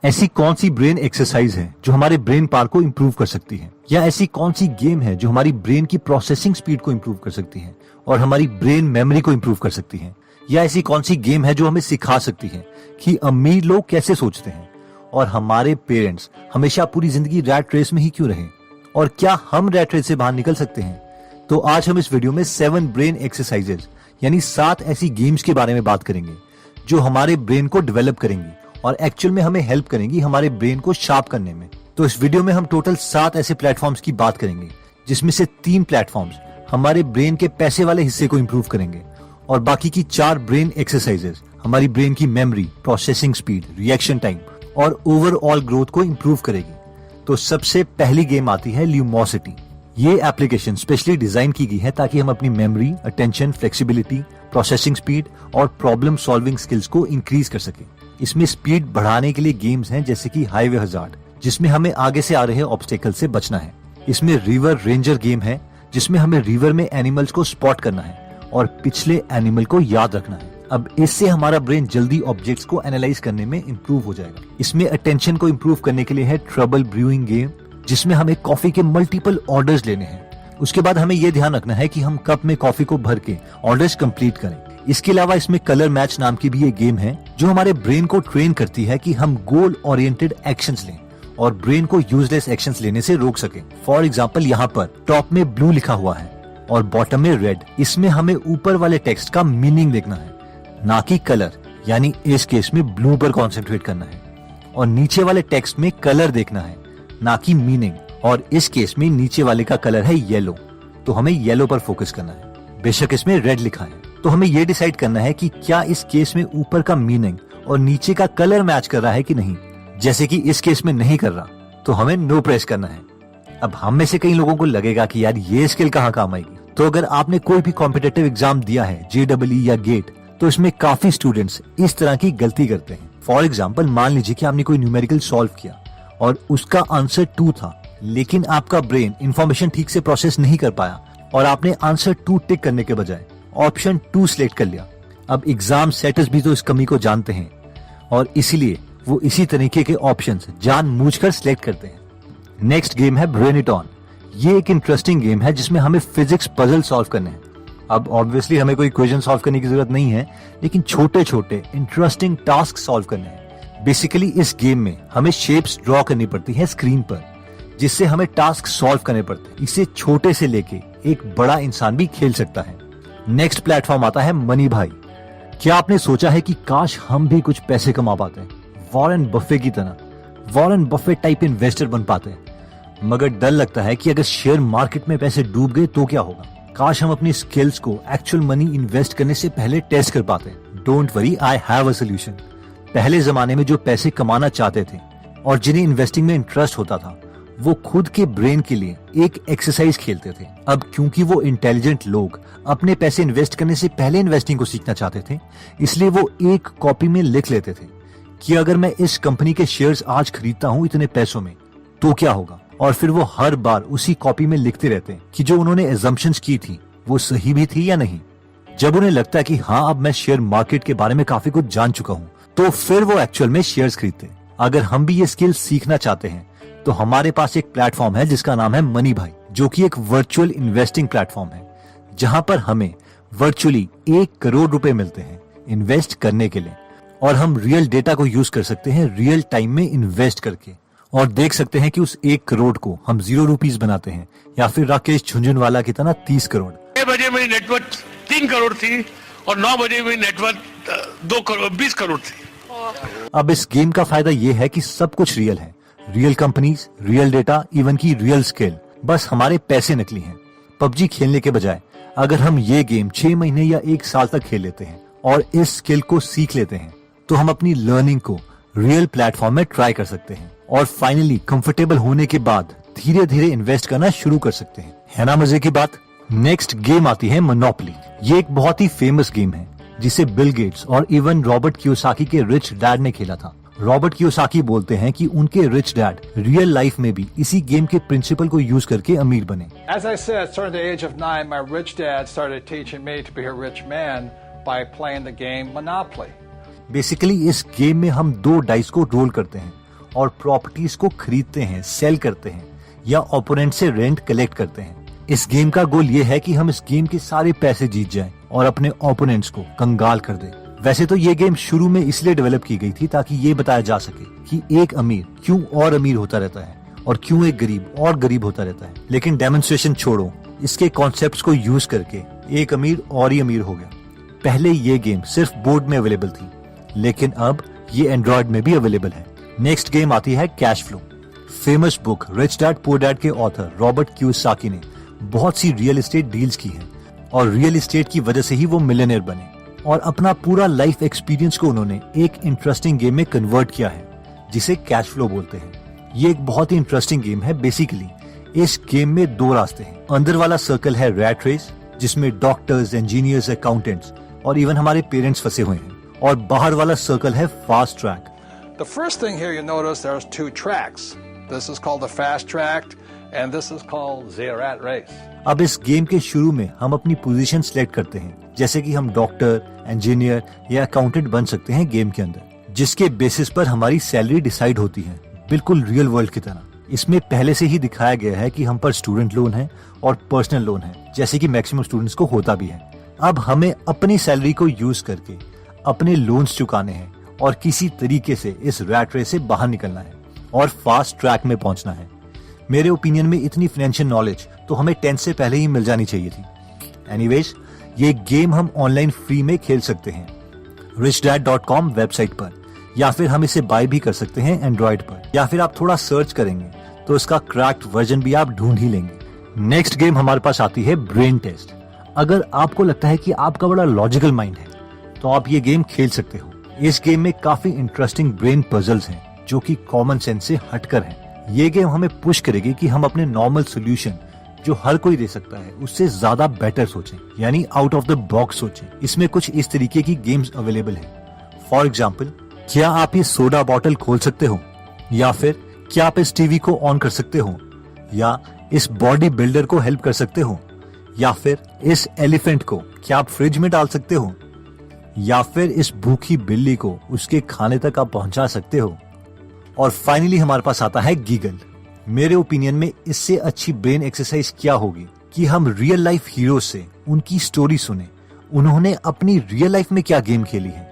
ऐसी कौन सी brain exercise है जो हमारे ब्रेन पावर को इम्प्रूव कर सकती है, या ऐसी कौन सी गेम है जो हमारी ब्रेन की प्रोसेसिंग स्पीड को इम्प्रूव कर सकती है और हमारी ब्रेन मेमोरी को इम्प्रूव कर सकती है, या ऐसी कौन सी गेम है जो हमें सिखा सकती है कि अमीर लोग कैसे सोचते हैं और हमारे पेरेंट्स हमेशा पूरी जिंदगी रैट रेस में ही क्यों रहे, और क्या हम रैट रेस से बाहर निकल सकते हैं। तो आज हम इस वीडियो में 7 ब्रेन एक्सरसाइजेज यानी 7 ऐसी गेम्स के बारे में बात करेंगे जो हमारे ब्रेन को डेवलप करेंगी और एक्चुअल में हमें हेल्प करेंगी हमारे ब्रेन को शार्प करने में। तो इस वीडियो में हम टोटल 7 ऐसे प्लेटफॉर्म्स की बात करेंगे जिसमें से 3 प्लेटफॉर्म्स हमारे ब्रेन के पैसे वाले हिस्से को इम्प्रूव करेंगे और बाकी की 4 ब्रेन एक्सरसाइजेज हमारी ब्रेन की memory, processing speed, reaction time और ओवरऑल ग्रोथ को इम्प्रूव करेगी। तो सबसे पहली गेम आती है ल्यूमोसिटी। ये एप्लीकेशन स्पेशली डिजाइन की गई है ताकि हम अपनी memory, attention, flexibility, processing speed और प्रॉब्लम सॉल्विंग स्किल्स को इंक्रीज कर सके। इसमें स्पीड बढ़ाने के लिए गेम्स हैं जैसे कि हाईवे हजार्ड, जिसमें हमें आगे से आ रहे ऑब्स्टेकल से बचना है। इसमें रिवर रेंजर गेम है जिसमें हमें रिवर में एनिमल्स को स्पॉट करना है और पिछले एनिमल को याद रखना है। अब इससे हमारा ब्रेन जल्दी ऑब्जेक्ट्स को एनालाइज करने में इम्प्रूव हो जाएगा। इसमें अटेंशन को इम्प्रूव करने के लिए है ट्रबल ब्रूइंग गेम, जिसमें हमें कॉफी के मल्टीपल ऑर्डर्स लेने हैं। उसके बाद हमें यह ध्यान रखना है कि हम कप में कॉफी को भर के ऑर्डर्स कंप्लीट करें। इसके अलावा इसमें कलर मैच नाम की भी एक गेम है जो हमारे ब्रेन को ट्रेन करती है कि हम गोल ओरिएंटेड एक्शंस लें और ब्रेन को यूजलेस एक्शंस लेने से रोक सकें। फॉर एग्जांपल, यहाँ पर टॉप में ब्लू लिखा हुआ है और बॉटम में रेड। इसमें हमें ऊपर वाले टेक्स्ट का मीनिंग देखना है, ना कि कलर, यानी इस केस में ब्लू पर कॉन्सेंट्रेट करना है, और नीचे वाले टेक्स्ट में कलर देखना है, ना कि मीनिंग, और इस केस में नीचे वाले का कलर है येलो, तो हमें येलो पर फोकस करना है। बेशक इसमें रेड लिखा है, तो हमें यह डिसाइड करना है कि क्या इस केस में ऊपर का मीनिंग और नीचे का कलर मैच कर रहा है कि नहीं। जैसे कि इस केस में नहीं कर रहा तो हमें नो प्रेस करना है। अब हम में से कई लोगों को लगेगा कि यार ये स्किल कहाँ काम आएगी। तो अगर आपने कोई भी कॉम्पिटिटिव एग्जाम दिया है, JEE या गेट, तो इसमें काफी स्टूडेंट्स इस तरह की गलती करते हैं। फॉर एग्जाम्पल, मान लीजिए कि आपने कोई न्यूमेरिकल सॉल्व किया और उसका आंसर 2 था, लेकिन आपका ब्रेन इंफॉर्मेशन ठीक से प्रोसेस नहीं कर पाया और आपने आंसर 2 टिक करने के बजाय ऑप्शन 2 सिलेक्ट कर लिया। अब एग्जाम सेटर्स भी तो इस कमी को जानते हैं और इसीलिए वो इसी तरीके के ऑप्शंस जानबूझकर सिलेक्ट करते हैं। नेक्स्ट गेम है ब्रेन इट ऑन। ये एक इंटरेस्टिंग गेम है जिसमें हमें फिजिक्स पजल सॉल्व करने हैं। अब ऑब्वियसली हमें कोई इक्वेशन सॉल्व करने की जरूरत नहीं है, लेकिन छोटे छोटे इंटरेस्टिंग टास्क सॉल्व करने हैं। बेसिकली इस गेम में हमें शेप्स ड्रॉ करनी पड़ती है स्क्रीन पर, जिससे हमें टास्क सॉल्व करने पड़ते हैं। इसे छोटे से लेके एक बड़ा इंसान भी खेल सकता है। नेक्स्ट प्लेटफॉर्म आता है मनी भाई। क्या आपने सोचा है कि काश हम भी कुछ पैसे कमा पाते, वॉरेन बफे की तरह, वॉरेन बफे टाइप इन्वेस्टर बन पाते, मगर डर लगता है कि अगर शेयर मार्केट में पैसे डूब गए तो क्या होगा। काश हम अपनी स्किल्स को एक्चुअल मनी इन्वेस्ट करने से पहले टेस्ट कर पाते। Don't worry, I have a solution. पहले जमाने में जो पैसे कमाना चाहते थे और जिन्हें इन्वेस्टिंग में इंटरेस्ट होता था, वो खुद के ब्रेन के लिए एक एक्सरसाइज खेलते थे। अब क्योंकि वो इंटेलिजेंट लोग अपने पैसे इन्वेस्ट करने से पहले इन्वेस्टिंग को सीखना चाहते थे, इसलिए वो एक कॉपी में लिख लेते थे कि अगर मैं इस कंपनी के शेयर्स आज खरीदता हूँ इतने पैसों में तो क्या होगा, और फिर वो हर बार उसी कॉपी में लिखते रहते हैं कि जो उन्होंने एजम्पशंस की थी वो सही भी थी या नहीं। जब उन्हें लगता है कि हाँ, अब मैं शेयर मार्केट के बारे में काफी कुछ जान चुका हूँ, तो फिर वो एक्चुअल में शेयर्स खरीदते हैं। अगर हम भी ये स्किल सीखना चाहते हैं तो हमारे पास एक प्लेटफॉर्म है जिसका नाम है मनी भाई, जो कि एक वर्चुअल इन्वेस्टिंग प्लेटफॉर्म है जहां पर हमें वर्चुअली 1 करोड़ रुपए मिलते हैं इन्वेस्ट करने के लिए, और हम रियल डेटा को यूज कर सकते हैं रियल टाइम में इन्वेस्ट करके, और देख सकते हैं कि उस 1 करोड़ को हम 0 रुपीज बनाते हैं या फिर राकेश झुंझुनवाला की तरह 30 करोड़। 6 बजे मेरी नेटवर्थ 3 करोड़ थी और 9 बजे मेरी नेटवर्थ 20 करोड़ थी। अब इस गेम का फायदा ये है कि सब कुछ रियल है, real companies, real data, even की रियल स्किल, बस हमारे पैसे नकली हैं। पबजी खेलने के बजाय अगर हम ये गेम 6 महीने या 1 साल तक खेल लेते हैं और इस स्किल को सीख लेते हैं, तो हम अपनी लर्निंग को रियल प्लेटफॉर्म में ट्राई कर सकते हैं और फाइनली कंफर्टेबल होने के बाद धीरे धीरे इन्वेस्ट करना शुरू कर सकते हैं। है ना मजे की बात। नेक्स्ट गेम आती है मोनोपोली। ये एक बहुत ही फेमस गेम है जिसे बिल गेट्स और इवन रॉबर्ट कियोसाकी के रिच डैड ने खेला था। रॉबर्ट कियोसाकी बोलते हैं कि उनके रिच डैड रियल लाइफ में भी इसी गेम के प्रिंसिपल को यूज करके अमीर बने। As I said, starting at the age of 9, my rich dad started teaching me to be a rich man by playing the game Monopoly. Basically इस game में हम 2 डाइस को रोल करते हैं और प्रॉपर्टीज को खरीदते हैं, सेल करते हैं या ओपोनेंट से रेंट कलेक्ट करते हैं। इस गेम का गोल ये है कि हम इस गेम के सारे पैसे जीत जाएं और अपने ओपोनेंट्स को कंगाल कर दें। वैसे तो ये गेम शुरू में इसलिए डेवलप की गई थी ताकि ये बताया जा सके कि एक अमीर क्यों और अमीर होता रहता है और क्यों एक गरीब और गरीब होता रहता है। लेकिन डेमोन्स्ट्रेशन छोड़ो, इसके कॉन्सेप्ट्स को यूज करके एक अमीर और ही अमीर हो गया। पहले ये गेम सिर्फ बोर्ड में अवेलेबल थी, लेकिन अब ये एंड्रॉइड में भी अवेलेबल है। नेक्स्ट गेम आती है cash flow. Famous book rich dad poor dad के ऑथर रॉबर्ट कियोसाकी ने बहुत सी रियल एस्टेट डील्स की हैं और रियल एस्टेट की वजह से ही वो मिलियनेयर बने और अपना पूरा लाइफ एक्सपीरियंस को उन्होंने एक इंटरेस्टिंग गेम में कन्वर्ट किया है जिसे कैश फ्लो बोलते हैं। ये एक बहुत ही इंटरेस्टिंग गेम है। बेसिकली इस गेम में दो रास्ते हैं। अंदर वाला सर्कल है रैट रेस, जिसमें डॉक्टर्स, इंजीनियर्स, अकाउंटेंट्स और इवन हमारे पेरेंट्स फंसे हुए हैं, और बाहर वाला सर्कल है fast track. The first thing here you notice there's two tracks. This is called the fast track and this is called the rat race. अब इस गेम के शुरू में हम अपनी पोजीशन सिलेक्ट करते हैं, जैसे कि हम डॉक्टर, इंजीनियर या अकाउंटेंट बन सकते हैं गेम के अंदर, जिसके बेसिस पर हमारी सैलरी डिसाइड होती है, बिल्कुल रियल वर्ल्ड की तरह। इसमें पहले से ही दिखाया गया है कि हम पर स्टूडेंट लोन है और पर्सनल लोन है, जैसे कि मैक्सिमम स्टूडेंट्स को होता भी है। अब हमें अपनी सैलरी को यूज करके अपने लोन्स चुकाने हैं और किसी तरीके से इस रैट रेस से बाहर निकलना है और फास्ट ट्रैक में पहुंचना है। मेरे ओपिनियन में इतनी फाइनेंशियल नॉलेज तो हमें 10 से पहले ही मिल जानी चाहिए थी। एनीवेज, ये गेम हम ऑनलाइन फ्री में खेल सकते हैं richdad.com वेबसाइट पर, या फिर हम इसे बाय भी कर सकते हैं एंड्रॉइड पर, या फिर आप थोड़ा सर्च करेंगे तो इसका क्रैक्ड वर्जन भी आप ढूंढ ही लेंगे। नेक्स्ट गेम हमारे पास आती है ब्रेन टेस्ट। अगर आपको लगता है कि आपका बड़ा लॉजिकल माइंड है तो आप ये गेम खेल सकते हो। इस गेम में काफी इंटरेस्टिंग ब्रेन पजल्स हैं जो कि कॉमन सेंस से हटकर हैं। ये गेम हमें पुश करेगी कि हम अपने नॉर्मल सोल्यूशन जो हर कोई दे सकता है उससे ज्यादा बेटर सोचें, यानी आउट ऑफ द बॉक्स सोचें। इसमें कुछ इस तरीके की गेम्स अवेलेबल है। फॉर एग्जाम्पल, क्या आप ये सोडा बॉटल खोल सकते हो, या फिर क्या आप इस टीवी को ऑन कर सकते हो, या इस बॉडी बिल्डर को हेल्प कर सकते हो, या फिर इस एलिफेंट को क्या आप फ्रिज में डाल सकते हो, या फिर इस भूखी बिल्ली को उसके खाने तक आप पहुंचा सकते हो। और फाइनली हमारे पास आता है गीगल। मेरे ओपिनियन में इससे अच्छी ब्रेन एक्सरसाइज क्या होगी कि हम रियल लाइफ हीरो से उनकी स्टोरी सुने, उन्होंने अपनी रियल लाइफ में क्या गेम खेली है,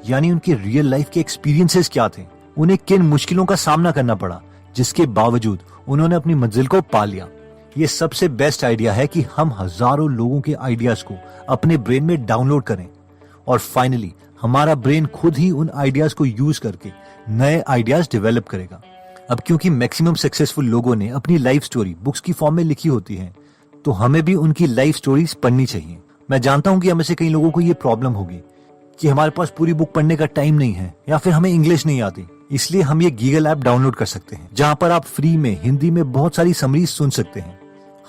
यानी उनके रियल लाइफ के एक्सपीरियंसेस क्या थे, उन्हें किन मुश्किलों का सामना करना पड़ा, जिसके बावजूद उन्होंने अपनी मंजिल को पा लिया। ये सबसे बेस्ट आइडिया है कि हम हजारों लोगों के आइडियाज को अपने ब्रेन में डाउनलोड करें और फाइनली हमारा ब्रेन खुद ही उन आइडियाज को यूज करके नए आइडियाज डेवलप करेगा। अब क्योंकि मैक्सिमम सक्सेसफुल लोगों ने अपनी लाइफ स्टोरी बुक्स की फॉर्म में लिखी होती है, तो हमें भी उनकी लाइफ स्टोरीज पढ़नी चाहिए। मैं जानता हूं कि हमें से कई लोगों को ये प्रॉब्लम होगी कि हमारे पास पूरी बुक पढ़ने का टाइम नहीं है या फिर हमें इंग्लिश नहीं आती। इसलिए हम ये गीगल ऐप डाउनलोड कर सकते हैं, जहां पर आप फ्री में हिंदी में बहुत सारी समरीज सुन सकते हैं।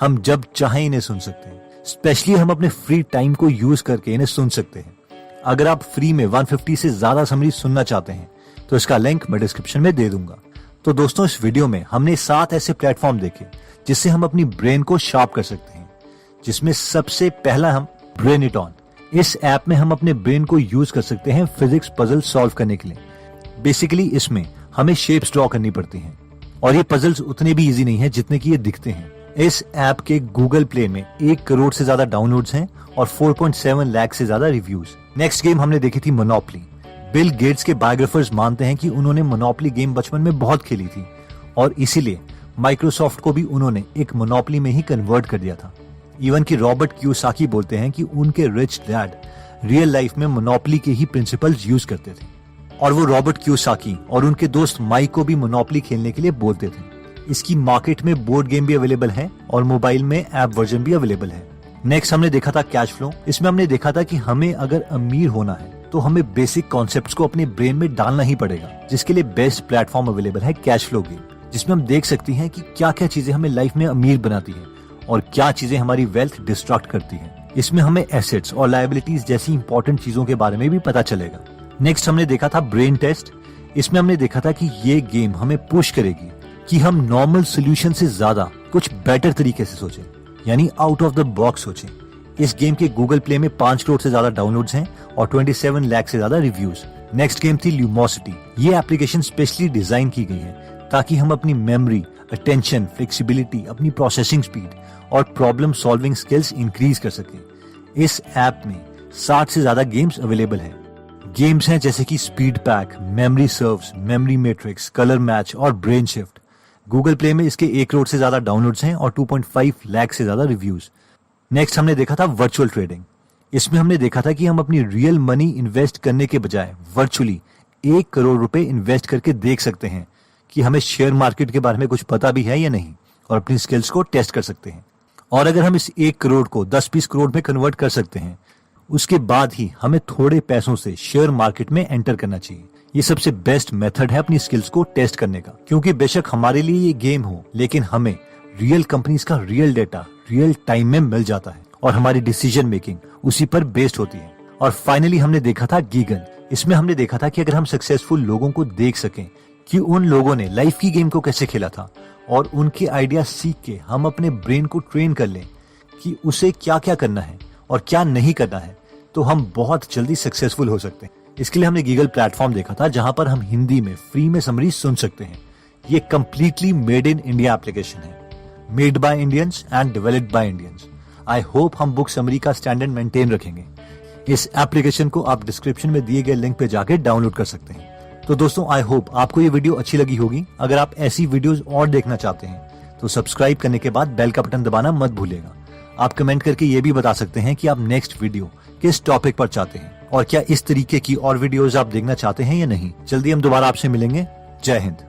हम जब चाहें इन्हें सुन सकते हैं। स्पेशली हम अपने फ्री टाइम को यूज करके इन्हें सुन सकते हैं। अगर आप फ्री में 150 से ज्यादा समरीज सुनना चाहते हैं तो इसका लिंक मैं डिस्क्रिप्शन में दे दूंगा। तो दोस्तों, इस वीडियो में हमने 7 ऐसे प्लेटफॉर्म देखे जिससे हम अपनी ब्रेन को शार्प कर सकते हैं, जिसमें सबसे पहला हम ब्रेन इट ऑन। इस ऐप में हम अपने ब्रेन को यूज कर सकते हैं फिजिक्स पजल सॉल्व करने के लिए। बेसिकली इसमें हमें शेप्स ड्रॉ करनी पड़ती हैं और ये पजल्स उतने भी इजी नहीं है जितने की ये दिखते हैं। इस ऐप के गूगल प्ले में 1 करोड़ से ज्यादा डाउनलोड्स हैं और 4.7 लाख से ज्यादा रिव्यूज। नेक्स्ट गेम हमने देखी थी मोनोपोली। बिल गेट्स के बायोग्राफर्स मानते हैं कि उन्होंने मोनोपोली गेम बचपन में बहुत खेली थी और इसीलिए माइक्रोसॉफ्ट को भी उन्होंने एक मोनोपोली में ही कन्वर्ट कर दिया था। इवन कि रॉबर्ट कियोसाकी बोलते हैं कि उनके रिच डैड रियल लाइफ में मोनोपोली के ही प्रिंसिपल्स यूज करते थे और वो रॉबर्ट कियोसाकी और उनके दोस्त माइक को भी मोनोपोली खेलने के लिए बोलते थे। इसकी मार्केट में बोर्ड गेम भी अवेलेबल है और मोबाइल में ऐप वर्जन भी अवेलेबल है। नेक्स्ट हमने देखा था कैश फ्लो। इसमें हमने देखा था कि हमें अगर अमीर होना है तो हमें बेसिक कॉन्सेप्ट्स को अपने ब्रेन में डालना ही पड़ेगा, जिसके लिए बेस्ट प्लेटफॉर्म अवेलेबल है कैश फ्लो गेम, जिसमें हम देख सकते हैं कि क्या क्या चीजें हमें लाइफ में अमीर बनाती है और क्या चीजें हमारी वेल्थ डिस्ट्रैक्ट करती है। इसमें हमें एसेट्स और लायबिलिटीज जैसी इंपॉर्टेंट चीजों के बारे में भी पता चलेगा। नेक्स्ट हमने देखा था ब्रेन टेस्ट। इसमें हमने देखा था कि ये गेम हमें पुश करेगी कि हम नॉर्मल सोल्यूशन से ज्यादा कुछ बेटर तरीके से सोचें, यानी आउट ऑफ द बॉक्स सोचें। इस गेम के गूगल प्ले में 5 करोड़ से ज्यादा डाउनलोड्स हैं और 27 लाख से ज्यादा रिव्यूज। नेक्स्ट गेम थी ल्यूमोसिटी। ये एप्लीकेशन स्पेशली डिजाइन की गई है ताकि हम अपनी मेमोरी, अटेंशन, फ्लेक्सिबिलिटी, अपनी प्रोसेसिंग स्पीड और प्रॉब्लम सॉल्विंग स्किल्स इंक्रीज कर सकें। इस ऐप में 60 से ज्यादा गेम्स अवेलेबल हैं। गेम्स हैं जैसे कि speed pack, memory serves, memory matrix, colour match और ब्रेन शिफ्ट। गूगल प्ले में इसके 1 करोड़ से ज्यादा डाउनलोड्स हैं और 2.5 लाख से ज्यादा रिव्यूज। नेक्स्ट हमने देखा था वर्चुअल ट्रेडिंग। इसमें हमने देखा था कि हम अपनी रियल मनी इन्वेस्ट करने के बजाय वर्चुअली 1 करोड़ रुपए इन्वेस्ट करके देख सकते हैं कि हमें शेयर मार्केट के बारे में कुछ पता भी है या नहीं, और अपनी स्किल्स को टेस्ट कर सकते हैं। और अगर हम इस 1 करोड़ को 10-20 करोड़ में कन्वर्ट कर सकते हैं, उसके बाद ही हमें थोड़े पैसों से शेयर मार्केट में एंटर करना चाहिए। ये सबसे बेस्ट मेथड है अपनी स्किल्स को टेस्ट करने का, क्योंकि बेशक हमारे लिए ये गेम हो, लेकिन हमें रियल कंपनीज का रियल डेटा रियल टाइम में मिल जाता है और हमारी डिसीजन मेकिंग उसी पर बेस्ड होती है। और फाइनली हमने देखा था गीगल। इसमें हमने देखा था कि अगर हम सक्सेसफुल लोगों को देख सकें कि उन लोगों ने लाइफ की गेम को कैसे खेला था और उनके आइडिया सीख के हम अपने ब्रेन को ट्रेन कर लें कि उसे क्या क्या करना है और क्या नहीं करना है, तो हम बहुत जल्दी सक्सेसफुल हो सकते हैं। इसके लिए हमने गीगल प्लेटफॉर्म देखा था जहां पर हम हिंदी में फ्री में समरी सुन सकते हैं। ये completely made in India application है, made by Indians and developed by Indians. I hope हम बुक समरी का स्टैंडर्ड मेंटेन रखेंगे। इस एप्लीकेशन को आप डिस्क्रिप्शन में दिए गए लिंक पे जाके डाउनलोड कर सकते हैं। तो दोस्तों, आई होप आपको ये वीडियो अच्छी लगी होगी। अगर आप ऐसी वीडियोस और देखना चाहते हैं तो सब्सक्राइब करने के बाद बेल का बटन दबाना मत भूलिएगा। आप कमेंट करके ये भी बता सकते हैं कि आप नेक्स्ट वीडियो किस टॉपिक पर चाहते हैं और क्या इस तरीके की और वीडियोस आप देखना चाहते हैं या नहीं। जल्दी हम दोबारा आपसे मिलेंगे। जय हिंद।